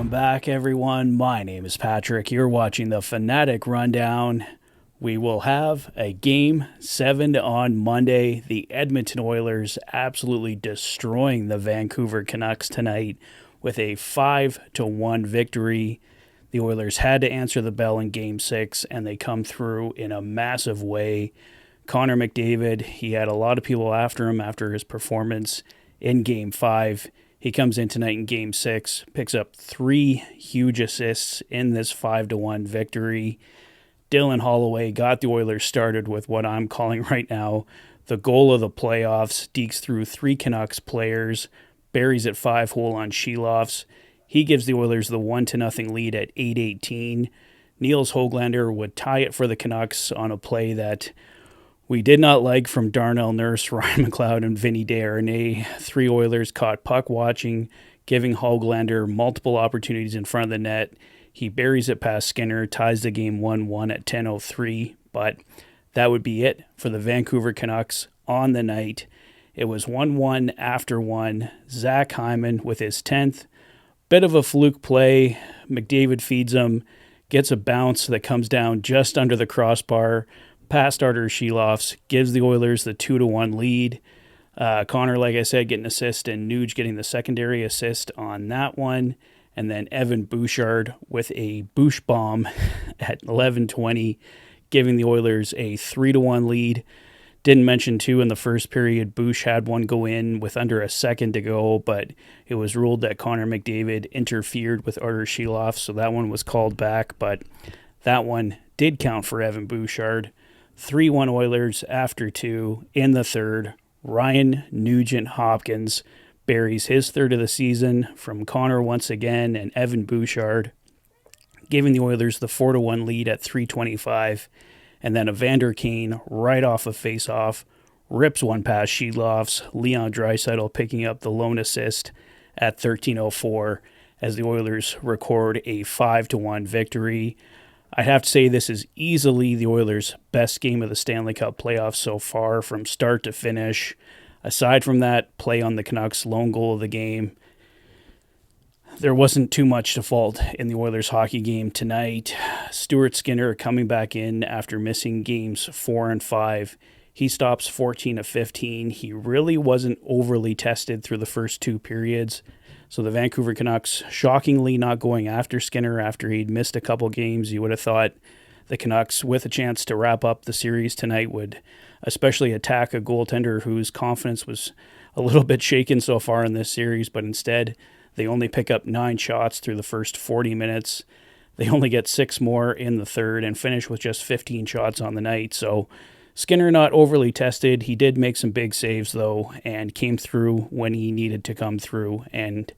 Welcome back, everyone. My name is Patrick. You're watching the Fanatic Rundown. We will have a Game 7 on Monday. The Edmonton Oilers absolutely destroying the Vancouver Canucks tonight with a 5-1 victory. The Oilers had to answer the bell in Game 6, and they come through in a massive way. Connor McDavid, he had a lot of people after him after his performance in Game 5. He comes in tonight in Game 6, picks up 3 huge assists in this 5-1 victory. Dylan Holloway got the Oilers started with what I'm calling right now the goal of the playoffs. Dekes through 3 Canucks players, buries it 5-hole on Sheloffs. He gives the Oilers the 1-0 lead at 8:18. Niels Höglander would tie it for the Canucks on a play that we did not like from Darnell Nurse, Ryan McLeod, and Vinny Desharnais. 3 Oilers caught puck watching, giving Höglander multiple opportunities in front of the net. He buries it past Skinner, ties the game 1-1 at 10:03. But that would be it for the Vancouver Canucks on the night. It was 1-1 after 1. Zach Hyman with his 10th. Bit of a fluke play. McDavid feeds him, gets a bounce that comes down just under the crossbar. Past Artur Sheloffs, gives the Oilers the 2-1 lead. Connor, like I said, getting an assist, and Nuge getting the secondary assist on that one. And then Evan Bouchard with a Bouch bomb at 11:20, giving the Oilers a 3-1 lead. Didn't mention, too, in the first period, Bouch had one go in with under a second to go, but it was ruled that Connor McDavid interfered with Artur Sheloffs, so that one was called back. But that one did count for Evan Bouchard. 3-1 Oilers after 2 in the third. Ryan Nugent-Hopkins buries his third of the season from Connor once again and Evan Bouchard, giving the Oilers the 4-1 lead at 3:25. And then Evander Kane, right off of face-off, rips one past Sheloffs. Leon Draisaitl picking up the lone assist at 13:04 as the Oilers record a 5-1 victory. I'd have to say this is easily the Oilers' best game of the Stanley Cup playoffs so far from start to finish. Aside from that play on the Canucks' lone goal of the game, there wasn't too much to fault in the Oilers hockey game tonight. Stuart Skinner coming back in after missing games 4 and 5. He stops 14 of 15. He really wasn't overly tested through the first 2 periods. So the Vancouver Canucks shockingly not going after Skinner after he'd missed a couple games. You would have thought the Canucks, with a chance to wrap up the series tonight, would especially attack a goaltender whose confidence was a little bit shaken so far in this series, but instead they only pick up 9 shots through the first 40 minutes. They only get 6 more in the third and finish with just 15 shots on the night. So Skinner not overly tested. He did make some big saves, though, and came through when he needed to come through. And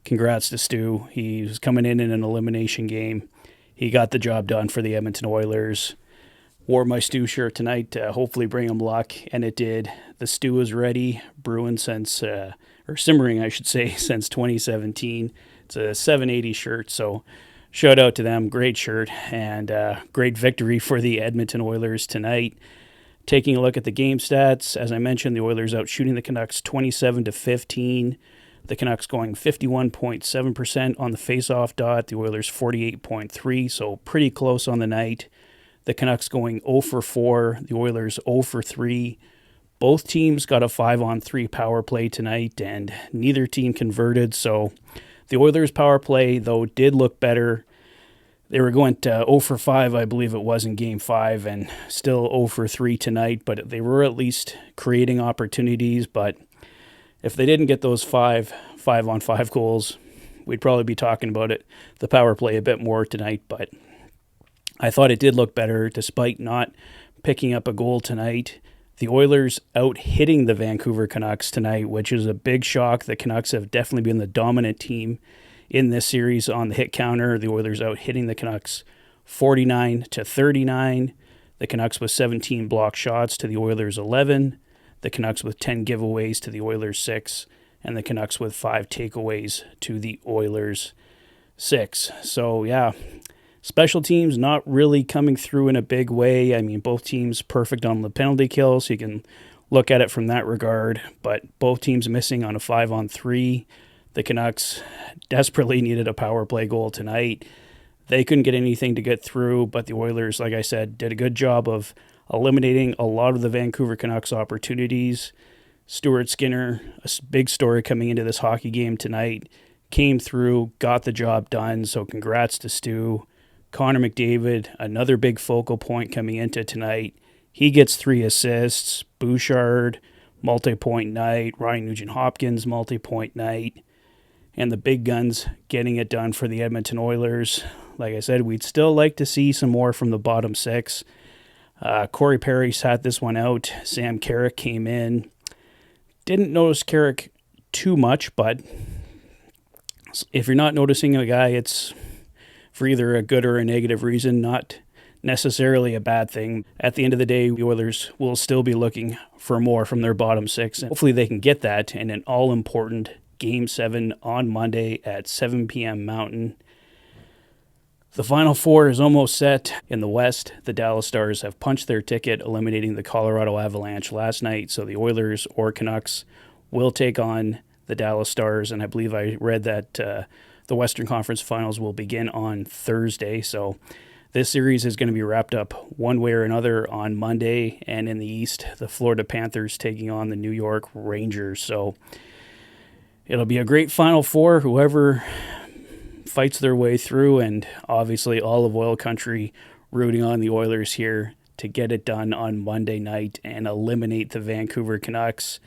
congrats to Stu. He was coming in an elimination game. He got the job done for the Edmonton Oilers. Wore my Stu shirt tonight to hopefully bring him luck, and it did. The Stew is ready, brewing or simmering, I should say, since 2017. It's a 780 shirt, so shout out to them. Great shirt, and great victory for the Edmonton Oilers tonight. Taking a look at the game stats, as I mentioned, the Oilers out shooting the Canucks 27-15. The Canucks going 51.7% on the face-off dot. The Oilers 48.3%, so pretty close on the night. The Canucks going 0 for 4. The Oilers 0 for 3. Both teams got a 5-on-3 power play tonight, and neither team converted. So the Oilers' power play, though, did look better. They were going to 0 for 5, I believe it was, in Game 5, and still 0 for 3 tonight. But they were at least creating opportunities. But if they didn't get those 5-on-5 goals, we'd probably be talking about the power play a bit more tonight. But I thought it did look better despite not picking up a goal tonight. The Oilers out hitting the Vancouver Canucks tonight, which is a big shock. The Canucks have definitely been the dominant team in this series on the hit counter. The Oilers out hitting the Canucks 49-39. The Canucks with 17 block shots to the Oilers 11. The Canucks with 10 giveaways to the Oilers 6. And the Canucks with 5 takeaways to the Oilers 6. So, yeah, special teams not really coming through in a big way. I mean, both teams perfect on the penalty kill, so you can look at it from that regard. But both teams missing on a 5-on-3. The Canucks desperately needed a power play goal tonight. They couldn't get anything to get through, but the Oilers, like I said, did a good job of eliminating a lot of the Vancouver Canucks opportunities. Stuart Skinner, a big story coming into this hockey game tonight, came through, got the job done, so congrats to Stu. Connor McDavid, another big focal point coming into tonight. He gets 3 assists. Bouchard, multi-point night. Ryan Nugent-Hopkins, multi-point night. And the big guns getting it done for the Edmonton Oilers. Like I said, we'd still like to see some more from the bottom 6. Corey Perry sat this one out. Sam Carrick came in. Didn't notice Carrick too much, but if you're not noticing a guy, it's for either a good or a negative reason, not necessarily a bad thing. At the end of the day, the Oilers will still be looking for more from their bottom 6. And hopefully they can get that in an all-important Game 7 on Monday at 7 p.m. Mountain. The Final Four is almost set. In the West, the Dallas Stars have punched their ticket, eliminating the Colorado Avalanche last night. So the Oilers or Canucks will take on the Dallas Stars. And I believe I read that the Western Conference Finals will begin on Thursday. So this series is going to be wrapped up one way or another on Monday. And in the East, the Florida Panthers taking on the New York Rangers. So it'll be a great Final Four, whoever fights their way through, and obviously all of Oil Country rooting on the Oilers here to get it done on Monday night and eliminate the Vancouver Canucks.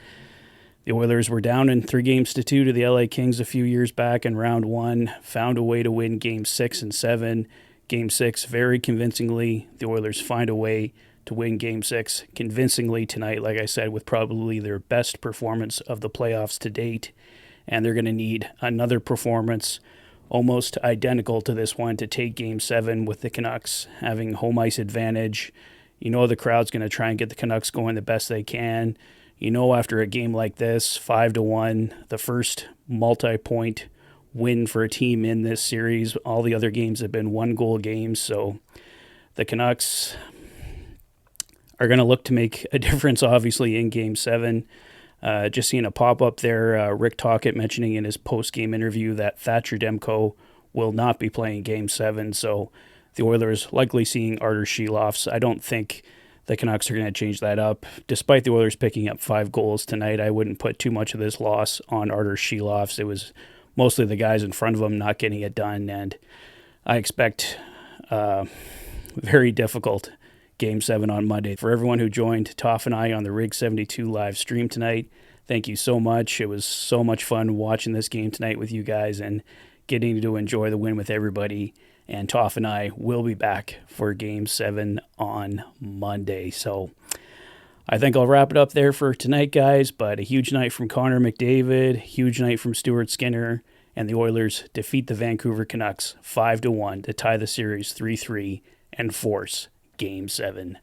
The Oilers were down in 3-2 to the LA Kings a few years back in round 1, found a way to win Game 6 and 7. Game 6 very convincingly. The Oilers find a way to win Game 6 convincingly tonight, like I said, with probably their best performance of the playoffs to date. And they're going to need another performance almost identical to this one to take Game 7 with the Canucks having home ice advantage. You know the crowd's going to try and get the Canucks going the best they can. You know after a game like this, 5-1, the first multi-point win for a team in this series. All the other games have been 1-goal games, so the Canucks are going to look to make a difference, obviously, in Game 7. Just seeing a pop-up there, Rick Tocchet mentioning in his post-game interview that Thatcher Demko will not be playing Game 7, so the Oilers likely seeing Artur Schilofs. I don't think the Canucks are going to change that up. Despite the Oilers picking up 5 goals tonight, I wouldn't put too much of this loss on Artur Schilofs. It was mostly the guys in front of him not getting it done, and I expect very difficult Game 7 on Monday. For everyone who joined Toff and I on the Rig 72 live stream tonight, thank you so much. It was so much fun watching this game tonight with you guys and getting to enjoy the win with everybody. And Toff and I will be back for Game 7 on Monday. So I think I'll wrap it up there for tonight, guys. But a huge night from Connor McDavid, huge night from Stuart Skinner, and the Oilers defeat the Vancouver Canucks 5-1 to tie the series 3-3 and force Game 7.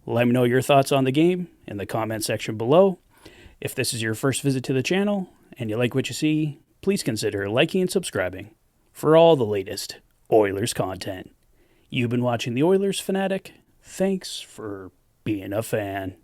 Let me know your thoughts on the game in the comment section below. If this is your first visit to the channel and you like what you see, please consider liking and subscribing for all the latest Oilers content. You've been watching the Oilers Fanatic. Thanks for being a fan.